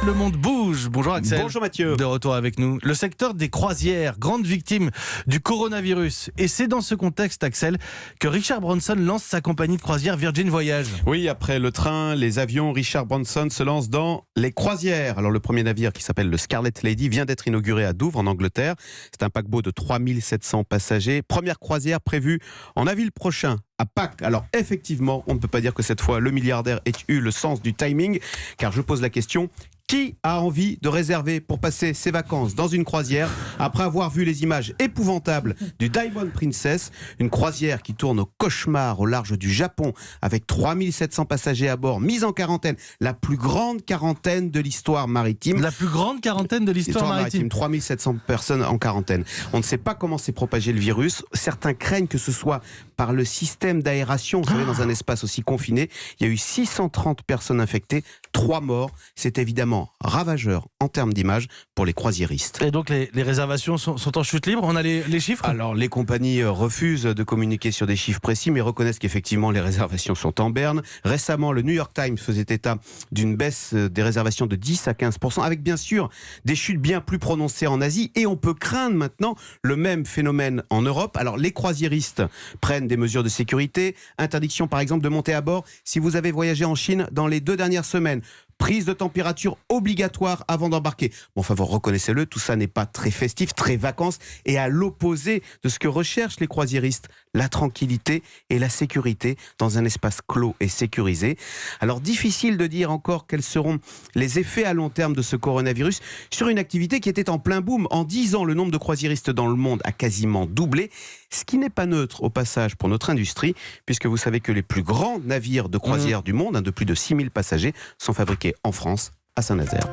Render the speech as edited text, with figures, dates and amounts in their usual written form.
Le Monde bouge. Bonjour Axel. Bonjour Mathieu. De retour avec nous. Le secteur des croisières, grande victime du coronavirus. Et c'est dans ce contexte, Axel, que Richard Branson lance sa compagnie de croisière Virgin Voyage. Oui, après le train, les avions, Richard Branson se lance dans les croisières. Alors le premier navire qui s'appelle le Scarlet Lady vient d'être inauguré à Douvres en Angleterre. C'est un paquebot de 3700 passagers. Première croisière prévue en avril prochain à Pâques. Alors effectivement, on ne peut pas dire que cette fois le milliardaire ait eu le sens du timing, car je pose la question: qui a envie de réserver pour passer ses vacances dans une croisière après avoir vu les images épouvantables du Diamond Princess, une croisière qui tourne au cauchemar au large du Japon avec 3700 passagers à bord, mise en quarantaine, la plus grande quarantaine de l'histoire maritime. La plus grande quarantaine de l'histoire maritime. 3700 personnes en quarantaine. On ne sait pas comment s'est propagé le virus. Certains craignent que ce soit par le système d'aération. Vous savez, dans un espace aussi confiné, il y a eu 630 personnes infectées, 3 morts. C'est évidemment ravageur en termes d'image pour les croisiéristes. Et donc les réservations sont en chute libre. On a les chiffres ? Alors les compagnies refusent de communiquer sur des chiffres précis, mais reconnaissent qu'effectivement les réservations sont en berne. Récemment, le New York Times faisait état d'une baisse des réservations de 10 à 15%, avec bien sûr des chutes bien plus prononcées en Asie, et on peut craindre maintenant le même phénomène en Europe. Alors les croisiéristes prennent des mesures de sécurité, interdiction par exemple de monter à bord si vous avez voyagé en Chine dans les 2 dernières semaines. Prise de température obligatoire avant d'embarquer. Bon, enfin, vous reconnaissez-le, tout ça n'est pas très festif, très vacances, et à l'opposé de ce que recherchent les croisiéristes, la tranquillité et la sécurité dans un espace clos et sécurisé. Alors, difficile de dire encore quels seront les effets à long terme de ce coronavirus sur une activité qui était en plein boom. En 10 ans, le nombre de croisiéristes dans le monde a quasiment doublé, ce qui n'est pas neutre au passage pour notre industrie, puisque vous savez que les plus grands navires de croisière du monde, de plus de 6000 passagers, sont fabriqués en France, à Saint-Nazaire.